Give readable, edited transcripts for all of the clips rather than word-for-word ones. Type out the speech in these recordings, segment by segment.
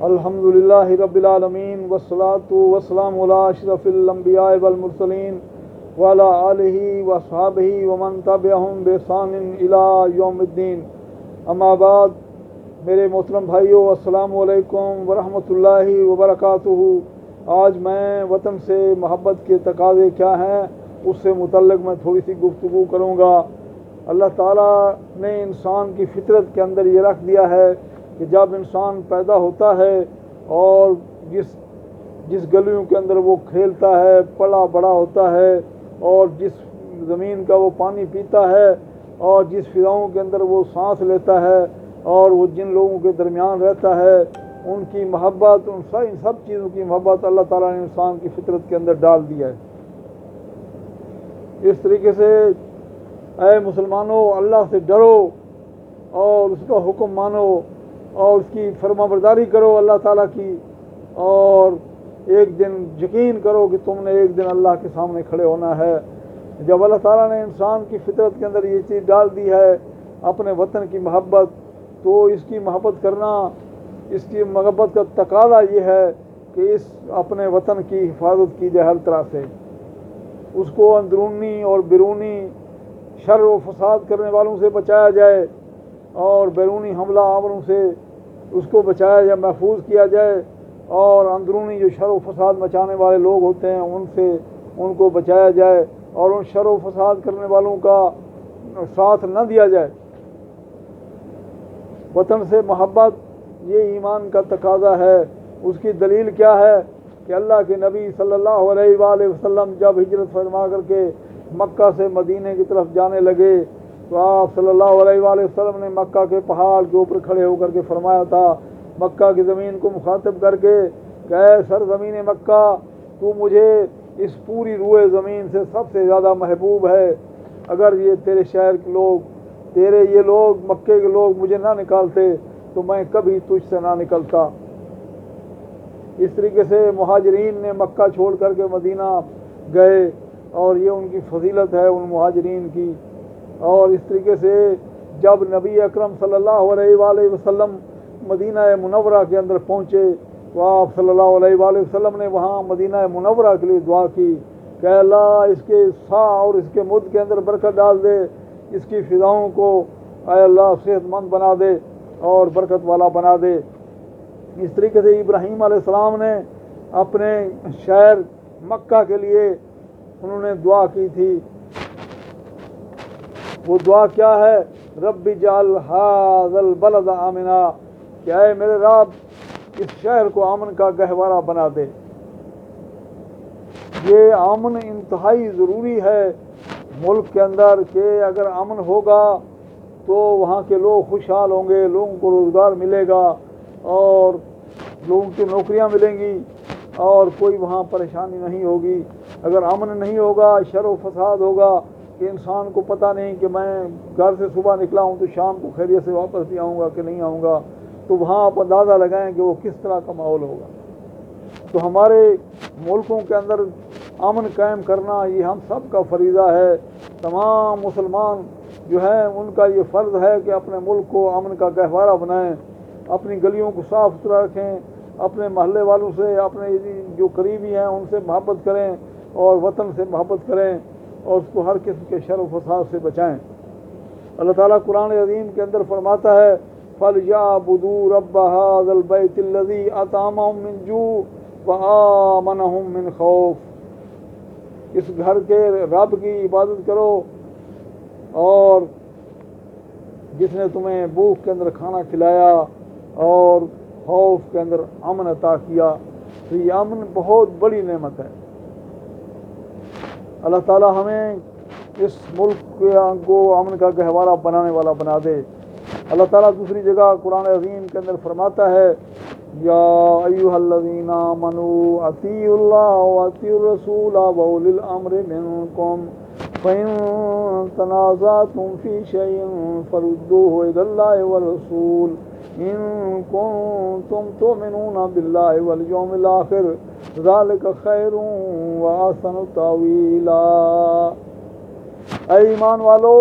الحمد للہ رب العالمین والصلاة والسلام علی اشرف الانبیاء والمرسلین وعلی آلہ واصحابہ ومن تبعہم بإحسان الی یوم الدین. اما بعد، میرے محترم بھائیو، السلام علیکم ورحمۃ اللہ وبرکاتہ. آج میں وطن سے محبت کے تقاضے کیا ہیں اس سے متعلق میں تھوڑی سی گفتگو کروں گا. اللہ تعالیٰ نے انسان کی فطرت کے اندر یہ رکھ دیا ہے کہ جب انسان پیدا ہوتا ہے اور جس گلیوں کے اندر وہ کھیلتا ہے، پلا بڑا ہوتا ہے، اور جس زمین کا وہ پانی پیتا ہے، اور جس فضاؤں کے اندر وہ سانس لیتا ہے، اور وہ جن لوگوں کے درمیان رہتا ہے، ان کی محبت، ان سب چیزوں کی محبت اللہ تعالیٰ نے انسان کی فطرت کے اندر ڈال دیا ہے. اس طریقے سے اے مسلمانوں، اللہ سے ڈرو اور اس کا حکم مانو اور اس کی فرما برداری کرو اللہ تعالیٰ کی، اور ایک دن یقین کرو کہ تم نے ایک دن اللہ کے سامنے کھڑے ہونا ہے. جب اللہ تعالیٰ نے انسان کی فطرت کے اندر یہ چیز ڈال دی ہے اپنے وطن کی محبت، تو اس کی محبت کرنا، اس کی محبت کا تقاضا یہ ہے کہ اس اپنے وطن کی حفاظت کی جائے ہر طرح سے. اس کو اندرونی اور بیرونی شر و فساد کرنے والوں سے بچایا جائے، اور بیرونی حملہ آوروں سے اس کو بچایا جائے، محفوظ کیا جائے، اور اندرونی جو شر و فساد مچانے والے لوگ ہوتے ہیں ان سے ان کو بچایا جائے، اور ان شر و فساد کرنے والوں کا ساتھ نہ دیا جائے. وطن سے محبت یہ ایمان کا تقاضا ہے. اس کی دلیل کیا ہے کہ اللہ کے نبی صلی اللہ علیہ وآلہ وسلم جب ہجرت فرما کر کے مکہ سے مدینے کی طرف جانے لگے تو آپ صلی اللہ علیہ وآلہ وسلم نے مکہ کے پہاڑ کے اوپر کھڑے ہو کر کے فرمایا تھا، مکہ کی زمین کو مخاطب کر کے کہ اے سرزمین مکہ، تو مجھے اس پوری روئے زمین سے سب سے زیادہ محبوب ہے. اگر یہ تیرے شہر کے لوگ، تیرے یہ لوگ مکے کے لوگ مجھے نہ نکالتے تو میں کبھی تجھ سے نہ نکلتا. اس طریقے سے مہاجرین نے مکہ چھوڑ کر کے مدینہ گئے، اور یہ ان کی فضیلت ہے ان مہاجرین کی. اور اس طریقے سے جب نبی اکرم صلی اللہ علیہ وآلہ وسلم مدینہ منورہ کے اندر پہنچے تو آپ صلی اللہ علیہ وآلہ وسلم نے وہاں مدینہ منورہ کے لیے دعا کی کہ اللہ اس کے سا اور اس کے مد کے اندر برکت ڈال دے، اس کی فضاؤں کو اے اللہ صحت مند بنا دے اور برکت والا بنا دے. اس طریقے سے ابراہیم علیہ السلام نے اپنے شہر مکہ کے لیے انہوں نے دعا کی تھی. وہ دعا کیا ہے؟ رب اجعل ھذا البلد آمنا، کہ اے میرے رب اس شہر کو امن کا گہوارہ بنا دے. یہ امن انتہائی ضروری ہے ملک کے اندر، کہ اگر امن ہوگا تو وہاں کے لوگ خوشحال ہوں گے، لوگوں کو روزگار ملے گا، اور لوگوں کی نوکریاں ملیں گی، اور کوئی وہاں پریشانی نہیں ہوگی. اگر امن نہیں ہوگا، شر و فساد ہوگا کہ انسان کو پتہ نہیں کہ میں گھر سے صبح نکلا ہوں تو شام کو خیریت سے واپس بھی آؤں گا کہ نہیں آؤں گا، تو وہاں آپ اندازہ لگائیں کہ وہ کس طرح کا ماحول ہوگا. تو ہمارے ملکوں کے اندر امن قائم کرنا یہ ہم سب کا فریضہ ہے. تمام مسلمان جو ہیں ان کا یہ فرض ہے کہ اپنے ملک کو امن کا گہوارہ بنائیں، اپنی گلیوں کو صاف ستھرا رکھیں، اپنے محلے والوں سے، اپنے جو قریبی ہیں ان سے محبت کریں، اور وطن سے محبت کریں، اور اس کو ہر قسم کے شر و فساد سے بچائیں. اللہ تعالیٰ قرآن عظیم کے اندر فرماتا ہے فَلْيَعْبُدُوا رَبَّ هَذَا الْبَيْتِ الَّذِي أَطْعَمَهُم مِّن جُوعٍ وَآمَنَهُم مِّن خَوْفٍ. اس گھر کے رب کی عبادت کرو، اور جس نے تمہیں بھوک کے اندر کھانا کھلایا اور خوف کے اندر امن عطا کیا. تو یہ امن بہت بڑی نعمت ہے. اللہ تعالیٰ ہمیں اس ملک کو امن کا گہوارہ بنانے والا بنا دے. اللہ تعالیٰ دوسری جگہ قرآن عظیم کے اندر فرماتا ہے یا ایھا الذین آمنوا اطیعوا اللہ واطیعوا الرسول واولی الامر منکم فإن تنازعتم فی شیء فردوه الی اللہ والرسول ان کنتم تؤمنون باللہ والیوم الآخر ذالک خیر واحسن تاویلا. اے ایمان والو،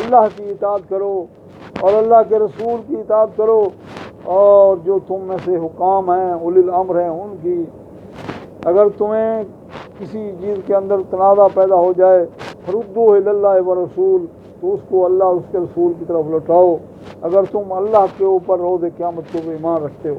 اللہ کی اطاعت کرو اور اللہ کے رسول کی اطاعت کرو، اور جو تم میں سے حکام ہیں اولی الامر ہیں ان کی، اگر تمہیں کسی چیز کے اندر تنازع پیدا ہو جائے فردو الی اللہ و رسول، تو اس کو اللہ اور اس کے رسول کی طرف لوٹاؤ، اگر تم اللہ کے اوپر روز قیامت کو ایمان رکھتے ہو۔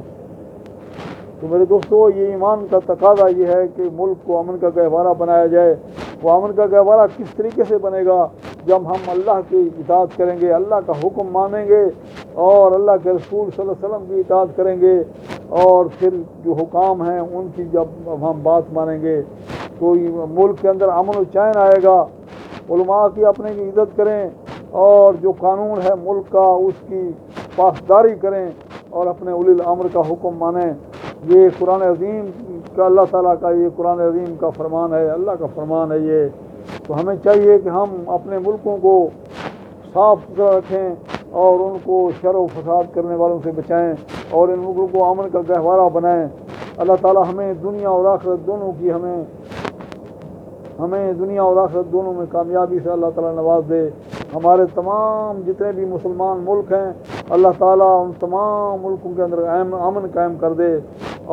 تو میرے دوستو، یہ ایمان کا تقاضا یہ ہے کہ ملک کو امن کا گہوارہ بنایا جائے۔ وہ امن کا گہوارہ کس طریقے سے بنے گا؟ جب ہم اللہ کی اطاعت کریں گے، اللہ کا حکم مانیں گے اور اللہ کے رسول صلی اللہ علیہ وسلم کی اطاعت کریں گے، اور پھر جو حکام ہیں ان کی جب ہم بات مانیں گے تو ملک کے اندر امن و چین آئے گا۔ علماء کی اپنے کی عزت کریں اور جو قانون ہے ملک کا اس کی پاسداری کریں اور اپنے اولی الامر کا حکم مانیں۔ یہ قرآن عظیم کا، اللہ تعالیٰ کا یہ قرآن عظیم کا فرمان ہے، اللہ کا فرمان ہے یہ۔ تو ہمیں چاہیے کہ ہم اپنے ملکوں کو صاف ستھرا رکھیں اور ان کو شر و فساد کرنے والوں سے بچائیں اور ان ملکوں کو امن کا گہوارہ بنائیں۔ اللہ تعالیٰ ہمیں دنیا اور آخرت دونوں کی ہمیں دنیا اور آخرت دونوں میں کامیابی سے اللہ تعالیٰ نواز دے۔ ہمارے تمام جتنے بھی مسلمان ملک ہیں، اللہ تعالیٰ ان تمام ملکوں کے اندر امن قائم کر دے،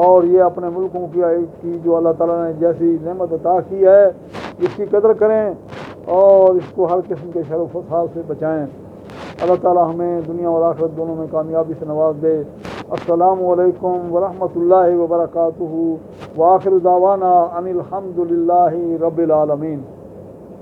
اور یہ اپنے ملکوں کی جو اللہ تعالیٰ نے جیسی نعمت عطا کی ہے اس کی قدر کریں اور اس کو ہر قسم کے شر و فساد سے بچائیں۔ اللہ تعالیٰ ہمیں دنیا اور آخرت دونوں میں کامیابی سے نواز دے۔ السلام علیکم ورحمۃ اللہ وبرکاتہ، وآخر دعوانا ان الحمد للہ رب العالمین۔